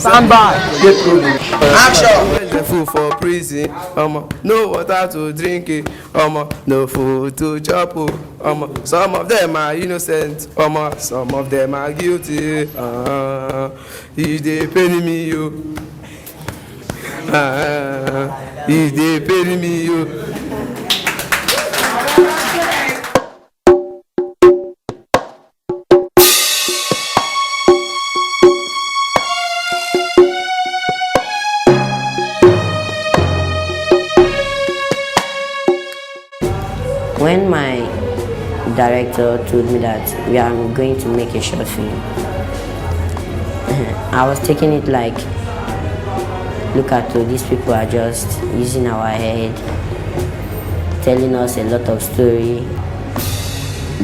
Stand by. Action. The food for prison, no water to drink, no food to chop, some of them are innocent, some of them are guilty. If they pay me, you. If they pay me, you. When my director told me that we are going to make a short film, I was taking it like, look at these people are just using our head, telling us a lot of story.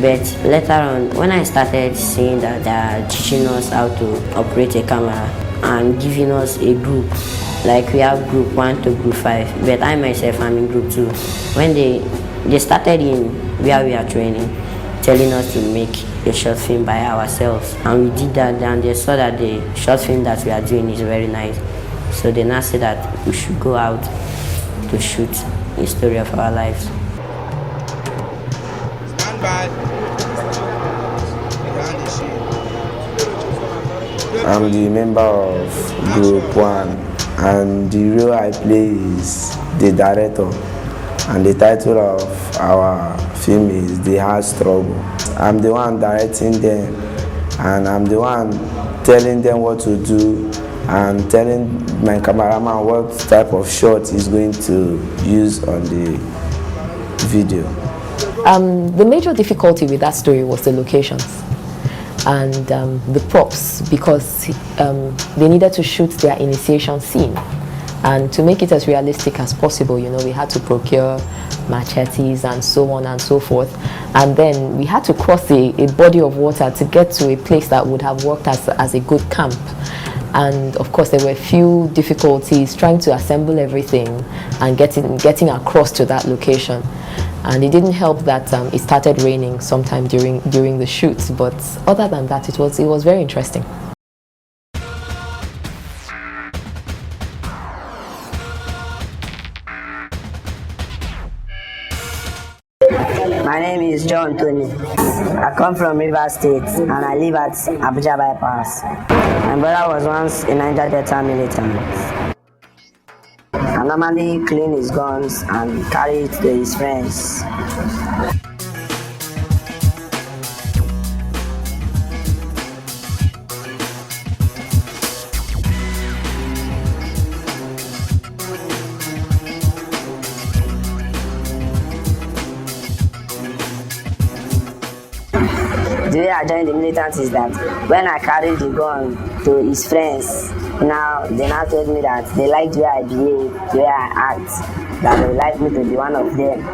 But later on, when I started seeing that they are teaching us how to operate a camera and giving us a group, like we have group 1 to group 5, but I myself am in group 2. When they started in where we are training, telling us to make a short film by ourselves, and we did that, and they saw that the short film that we are doing is very nice. So they now said that we should go out to shoot a story of our lives. Stand by. I'm the member of Group 1, and the role I play is the director. And the title of our film is The Hard Struggle. I'm the one directing them, and I'm the one telling them what to do and telling my cameraman what type of shot he's going to use on the video. The major difficulty with that story was the locations and the props, because they needed to shoot their initiation scene. And to make it as realistic as possible, we had to procure machetes and so on and so forth. And then we had to cross a body of water to get to a place that would have worked as a good camp. And of course, there were a few difficulties trying to assemble everything and getting across to that location. And it didn't help that it started raining sometime during the shoots. But other than that, it was very interesting. My name is John Tony. I come from Rivers State and I live at Abuja Bypass. My brother was once a Niger Delta militant. I normally clean his guns and carry it to his friends. The way I joined the militants is that when I carried the gun to his friends, they now told me that they liked the way I behave, the way I act, that they would like me to be one of them.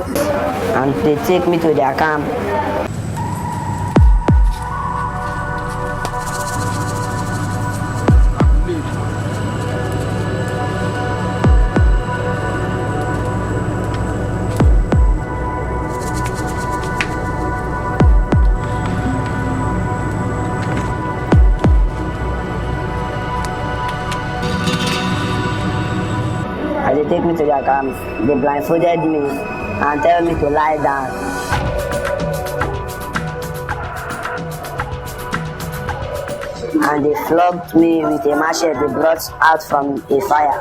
And they take me to their camp. As they take me to their camp, they blindfolded me and tell me to lie down. And they flogged me with a machete they brought out from a fire.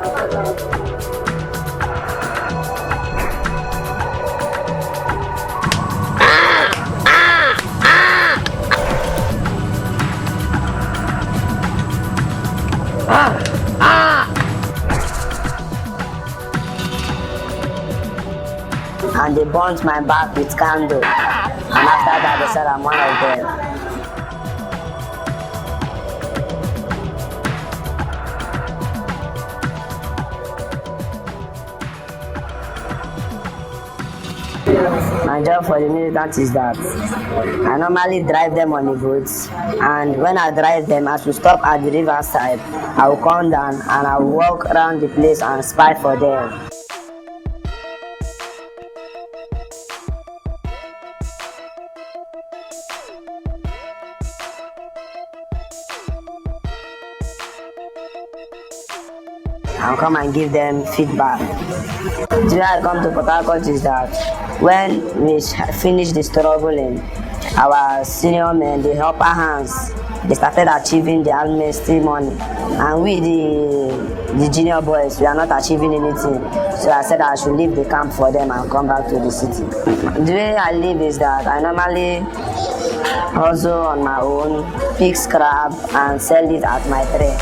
And they burnt my back with candle. And after that, they said I'm one of them. My job for the militants is that I normally drive them on the boats, and when I drive them, as we stop at the riverside, I will come down and I will walk around the place and spy for them. and come and give them feedback. The way I come to Port Harcourt is that when we finish the struggling, our senior men, the upper hands, they started achieving the amnesty money, and we, the junior boys, we are not achieving anything. So I said I should leave the camp for them and come back to the city. The way I live is that I normally hustle on my own, pick scrap and sell it at my tray.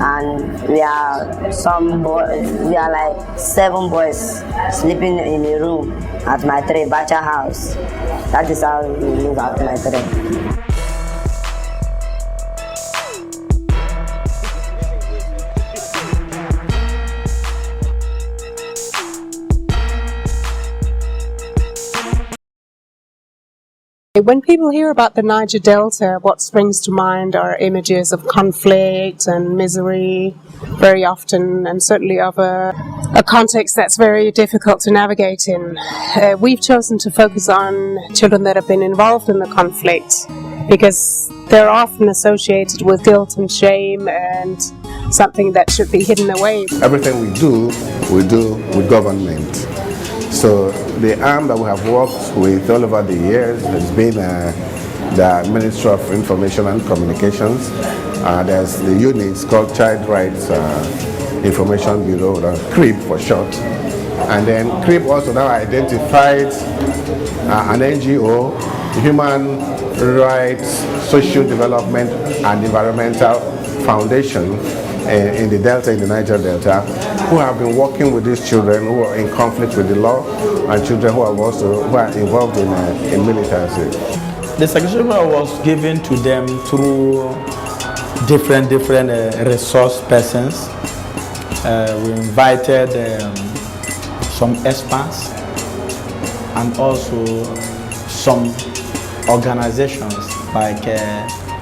And we are like 7 boys sleeping in a room at my tray, Bacha house. That is how we live at my tray. When people hear about the Niger Delta, what springs to mind are images of conflict and misery very often, and certainly of a context that's very difficult to navigate in. We've chosen to focus on children that have been involved in the conflict because they're often associated with guilt and shame and something that should be hidden away. Everything we do with government. So the arm that we have worked with all over the years has been the Ministry of Information and Communications. There's the units called Child Rights Information Bureau, CRIB for short. And then CRIB also now identified an NGO, Human Rights, Social Development and Environmental Foundation in the Delta, in the Niger Delta, who have been working with these children who are in conflict with the law and children who are involved in militancy. The section was given to them through different resource persons. We invited some experts and also some organizations like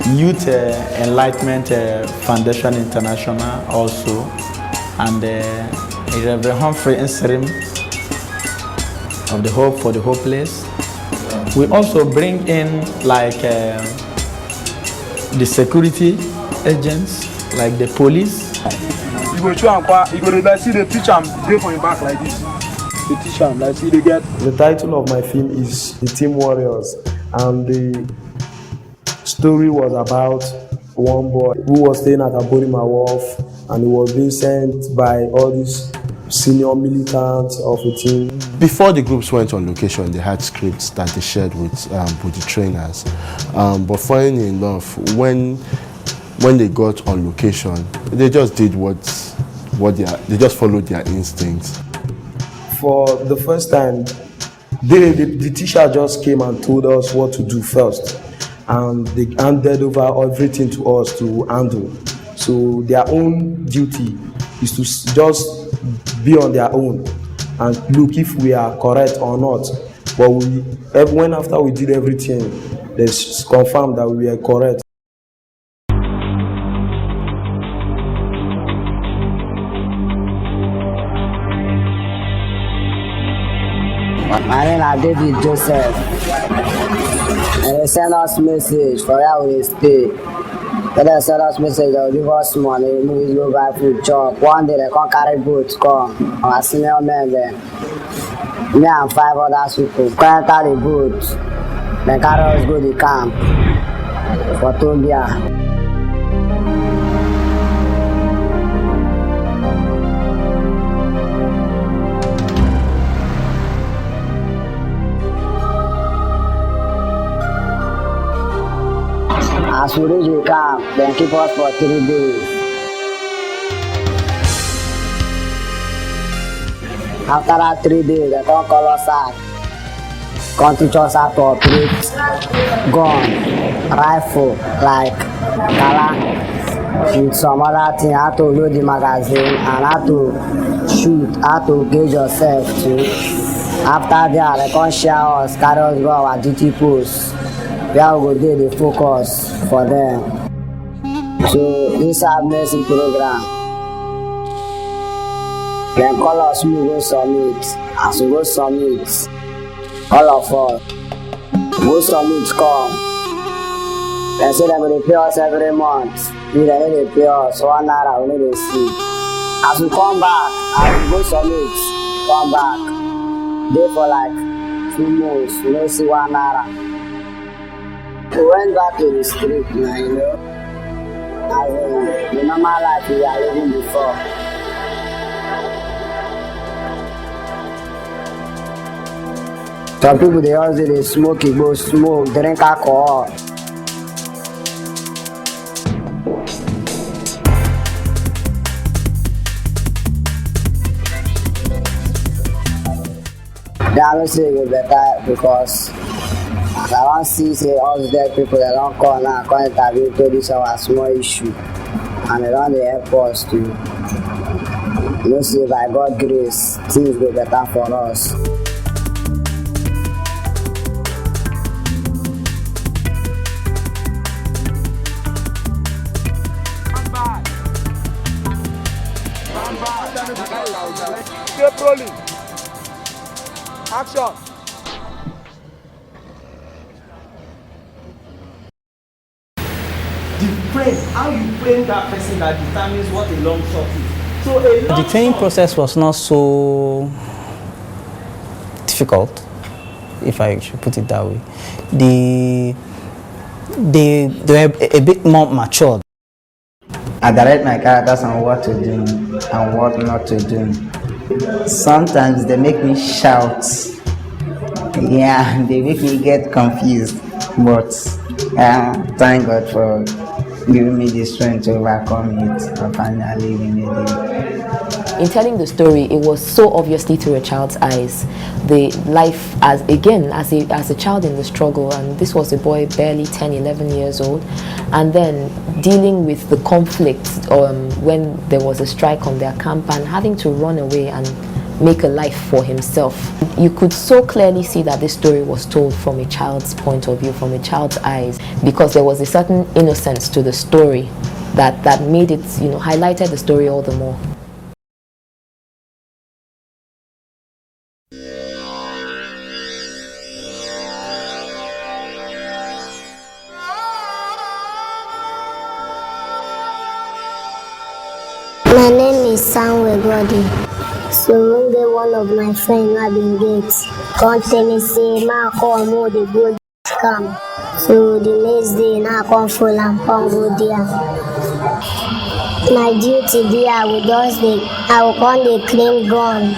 Youth Enlightenment Foundation International also, and Reverend Humphrey Inserim of the Hope for the Hopeless. We also bring in like the security agents, like the police. You go see the teacher dey for your back like this. The teacher, like see they get. The title of my film is The Team Warriors, and the story was about one boy who was staying at Aborima Wharf, and he was being sent by all these senior militants of a team. Before the groups went on location, they had scripts that they shared with the trainers. But funny enough, when they got on location, they just did they just followed their instincts. For the first time, the teacher just came and told us what to do first, and they handed over everything to us to handle. So their own duty is to just be on their own and look if we are correct or not. But when after we did everything, they confirmed that we were correct. My name is David Joseph, and they send us message for where we stay. When they send us message, they will give us money, movies, go buy food, chop. One day they come carry boats, come. Our senior men there. Me and 5 other people come enter the boat. They carry us go to the camp for Tobia. As we reach the camp, they keep us for 3 days. After that 3 days, they come call us out. Come teach us how to operate gun, rifle, like Kala, with some other thing, how to load the magazine and how to shoot, how to gauge yourself too. After that, they come share us, carry us go our duty post. Where we go do the focus for them. So this is our nursing program. Then call us, we go submit. As we go submit, all of us go submit come. They say they will pay us every month. We don't need to pay us 1 naira, we need to see. As we come back, as we go submit, come back. Day for like 2 months, we don't see 1 naira. We went back to the street now, you know. As in the normal life we are living before. Some people they also they smoke, go smoke, drink alcohol. They don't say it better because as I don't see say all the dead people they don't call now, come interview to this our small issue, and they don't help us to see by God's grace things go better for us. Keep rolling. Action. The frame, how you frame that person that determines what a long shot is. So a long The training shot, process was not so difficult, if I should put it that way. They were a bit more matured. I direct my characters on what to do and what not to do. Sometimes they make me shout. Yeah, they make me get confused. But thank God for giving me the strength to overcome it and finally we made it. In telling the story, it was so obviously through a child's eyes. The life as a child in the struggle, and this was a boy barely 10, 11 years old, and then dealing with the conflict when there was a strike on their camp and having to run away and make a life for himself. You could so clearly see that this story was told from a child's point of view, from a child's eyes, because there was a certain innocence to the story that made it, highlighted the story all the more. My name is Samuel Brody. So one day one of my friends had been get come tell me say ma come more the go scam. So the next day now come full and come go there. My duty there I will come the clean gun.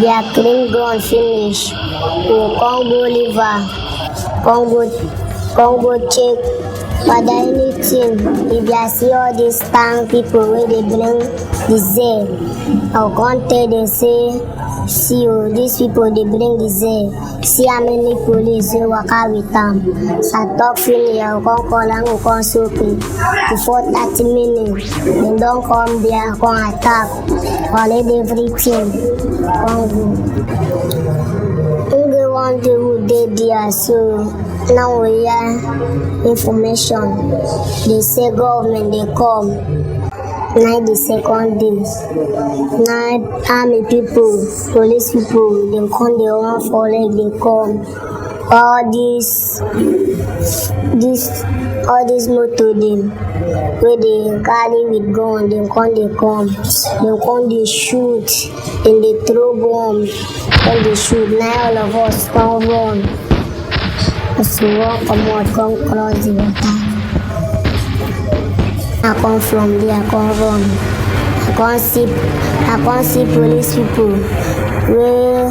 Their clean gun finish. We will come go liver. Come go check. But anything, if I see all these town people where they bring the zeal, I'll come tell them say, see these people they bring the zeal. See how many police they work out with them. So I talk finish, I'll come call and I'll come soak it. Before 30 minutes, they don't come there, come attack, collect everything, come go. Only one day who did there, so now we hear information. They say government they come. Now the second day. Now army people, police people, they come, they want for like they come. All these motor them where they carry with gun, they come, they shoot, and they throw bombs, and they shoot. Now all of us come run. So walk come cross the water. I come from there, I come run. I can't see police people where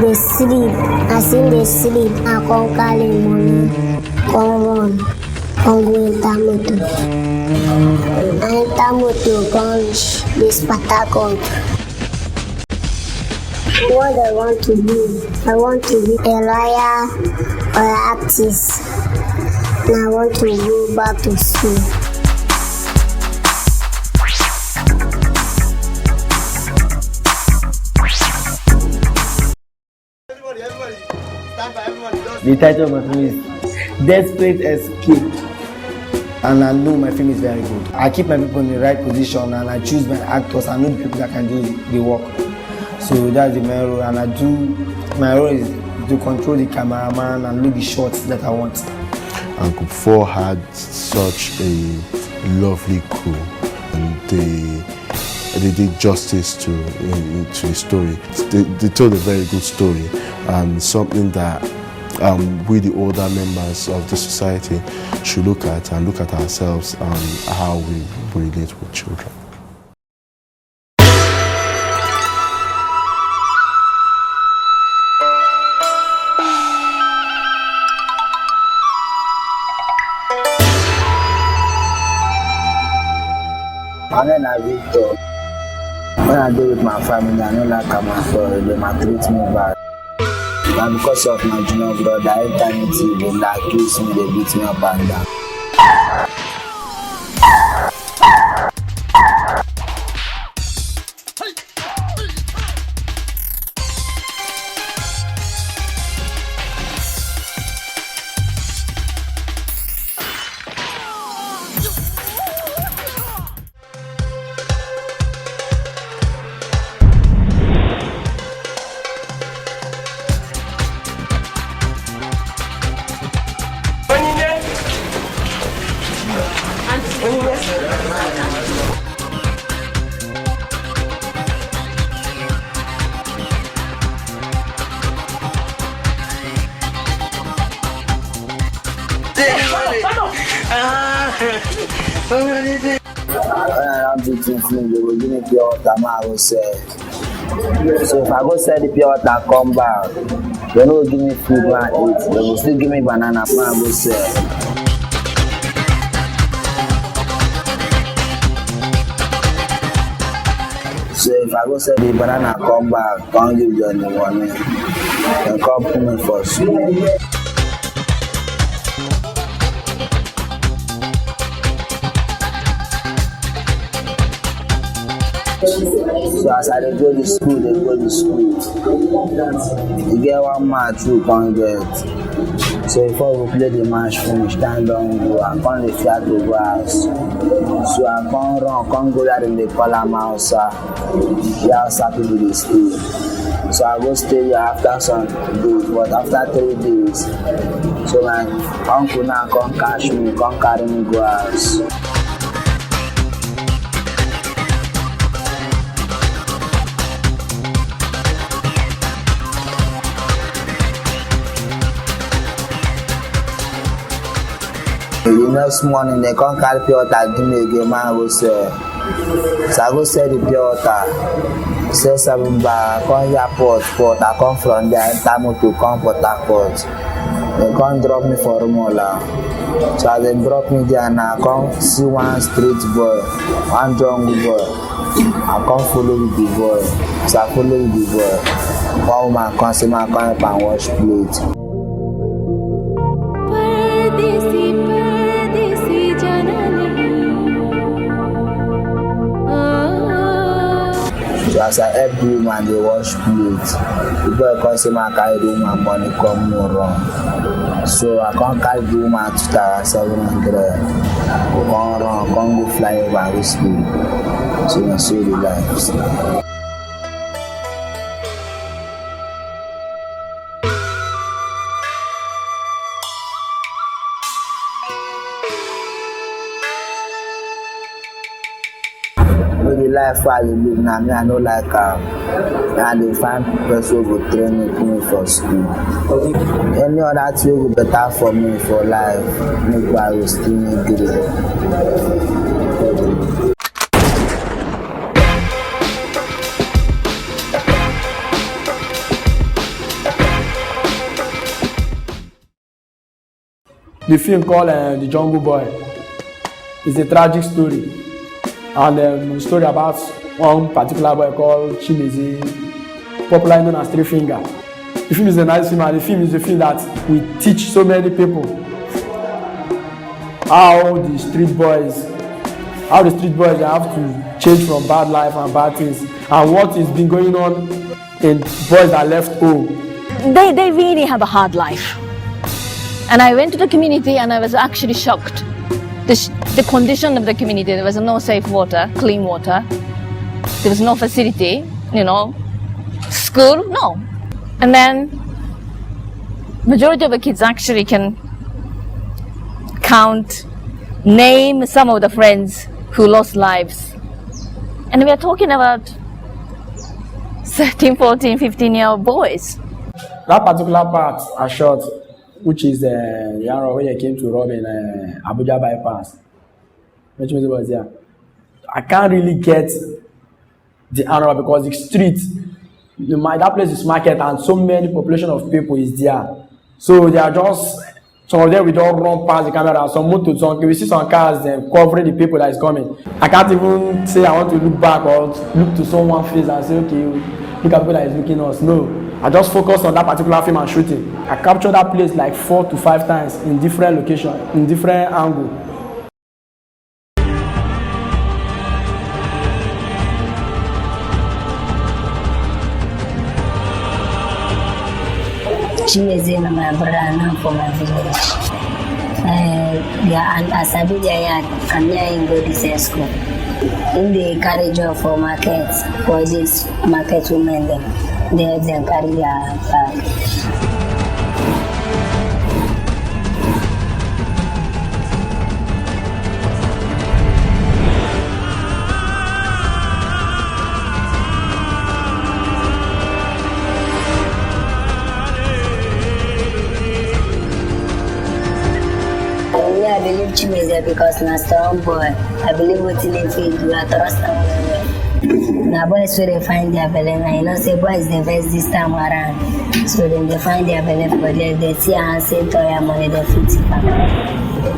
they sleep. I see they sleep. I can't carry money. Come run. Come go enter motor. I enter motor, come reach this Patakon. What I want to be a lawyer or an artist. And I want to go back to school. The title of my film is Desperate Escape. and I know my film is very good. I keep my people in the right position and I choose my actors. I know the people that can do the work. So that's the main role, and my role is to control the cameraman and look the shots that I want. And Group 4 had such a lovely crew, and they did justice to the story. They told a very good story, and something that we, the older members of the society, should look at ourselves and how we relate with children. My name is Victor. When I deal with my family, I know like I'm sorry, they might treat me bad. And because of my junior brother, anytime they accuse me, they beat me up and down. When I am teaching film, they will give me pure water, I will sell. So if I go sell the pure water, come back, they don't give me food and eat. They will still give me banana, I will sell. So if I go sell the banana, come back, can't give them the money. They come put me for school. So as I go to school, they go to school. You get one match you can't get. So before we play the match finish, stand down, go. I can't lift out the grass. So I can't run, can't go there in the color mouse. Yeah, outside to the school. So I go stay here after some days, but after 3 days, so my uncle now can't catch me, can't carry me grass. The next morning, they can't carry pure water, give me again, man, I go sell. So I go sell the pure water, sell 7 bags, I come here port, I come from there, enter motor, come Port Harcourt. They can't drop me for Rumola. So as they drop me there, and I come see one street boy, one jungle boy. I come follow with the boy. So I follow with the boy. One woman come see me, I come help and wash plate. So as I help the woman, they wash plates. The boy come say, I carry the woman money, come more wrong. So I can't carry the woman to 2,700. Come run, come go fly over the school. So I see the life. The life I live now, me I know like and they find person who go train me, put me for school. Any other thing will be better for me for life. Make I will still make it. The film called The Jungle Boy is a tragic story. And a story about one particular boy called Chimezi, popularly known as Three Finger. The film is a nice film, and the film is a film that will teach so many people how the street boys have to change from bad life and bad things, and what has been going on in boys that left home. They really have a hard life. And I went to the community and I was actually shocked the condition of the community. There was no safe water, clean water. There was no facility, school, no. And then majority of the kids actually can name some of the friends who lost lives. And we are talking about 13, 14, 15-year-old boys. That particular part I shot, which is the Yaro when you came to rob in Abuja bypass, which was there. I can't really get the answer because the street, that place is market and so many population of people is there. So they are just, some of them we don't run past the camera, some motor, we see some cars covering the people that is coming. I can't even say I want to look back or look to someone's face and say, okay, look at people that is looking at us. No, I just focus on that particular film and shooting. I captured that place like 4 to 5 times in different locations, in different angles. Chimeze na my brother now for my village. And Asabi Yaya and me in go this school. In the carry job for market, for this market women they carry their bag. I believe Chimeze because na strong boy. I believe what in feel do I trust him. Now boys will find their belly and say boys the best this time around. So then they find their belly for they see and say to your money they fit it.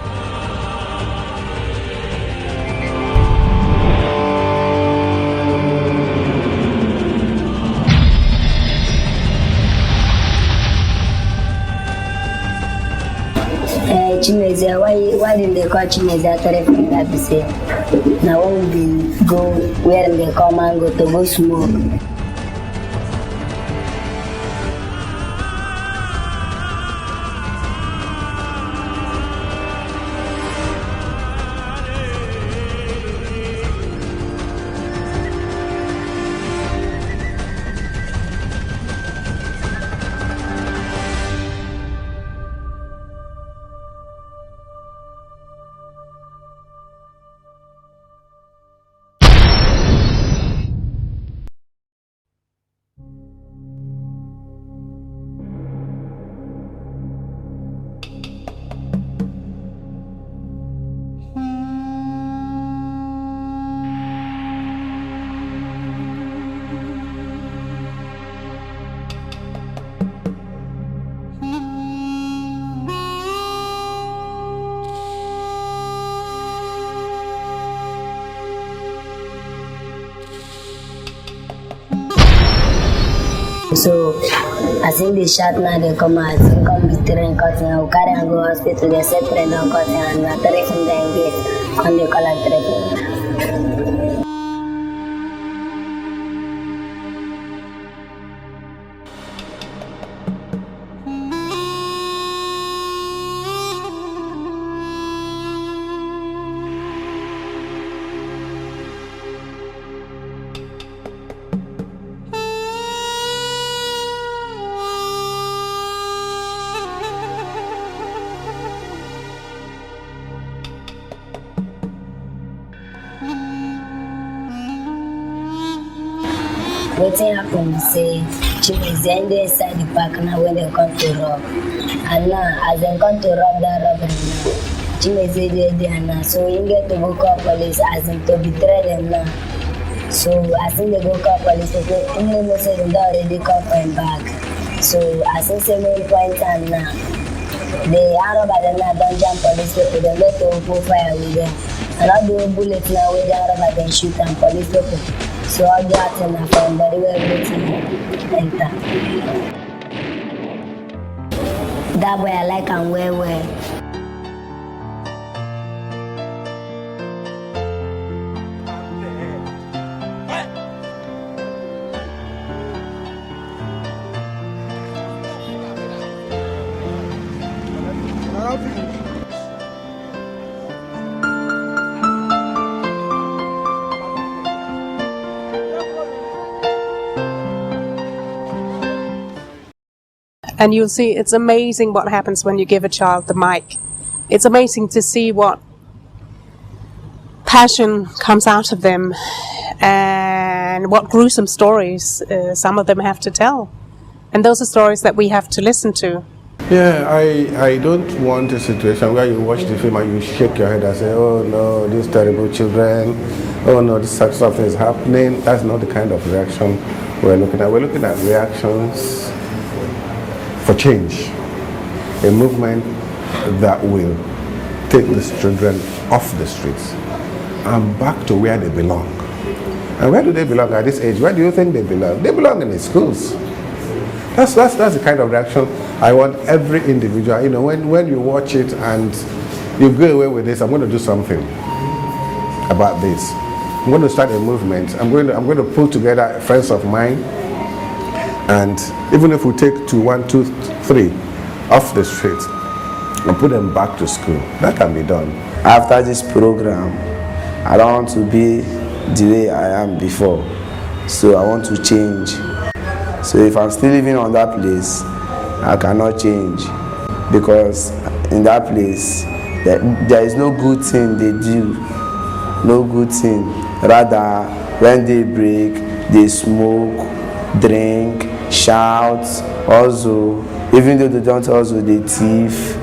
Chimeze, why did they call Chimeze after everything that we say? Now when we go where they come and go to go smoke. So, as in the shot now, they come out, come with train cutting, I'll carry and go hospital, they set train on cutting, and after they from the engage, and they call it train. Wetin happen say Chimeze dey inside the park now when they come to rob. And now as they come to rob that robbery now, Chimeze dey there now. So he get to go call police as him to betray them now. So as him they go call police, they know say they already come for him back. So as him say main point and now, the robber them now don't jump police people, they let to open fire with them. And all the bullets now where the robber then shoot and police people. So all the action are from very well written enter. That boy I like and well. And you'll see it's amazing what happens when you give a child the mic. It's amazing to see what passion comes out of them and what gruesome stories some of them have to tell. And those are stories that we have to listen to. Yeah, I don't want a situation where you watch the film and you shake your head and say, oh no, these terrible children, oh no, this such something is happening. That's not the kind of reaction we're looking at. We're looking at reactions for change, a movement that will take these children off the streets and back to where they belong. And where do they belong at this age? Where do you think they belong? They belong in the schools. That's the kind of reaction I want every individual. You know, when you watch it and you go away with this, I'm going to do something about this. I'm going to start a movement. I'm going to pull together friends of mine, and even if we take 2, 1, 2, 3 off the street and put them back to school, that can be done. After this program, I don't want to be the way I am before, so I want to change. So if I'm still living on that place, I cannot change, because in that place there is no good thing they do, no good thing. Rather, when they break, they smoke, drink, shout, also, even though they don't also, they thief.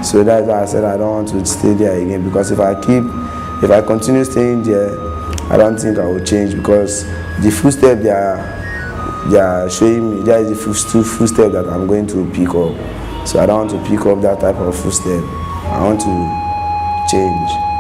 So that's why I said I don't want to stay there again, because if I continue staying there, I don't think I will change, because the footstep they are showing me, that is the footstep that I'm going to pick up. So I don't want to pick up that type of footstep. I want to change.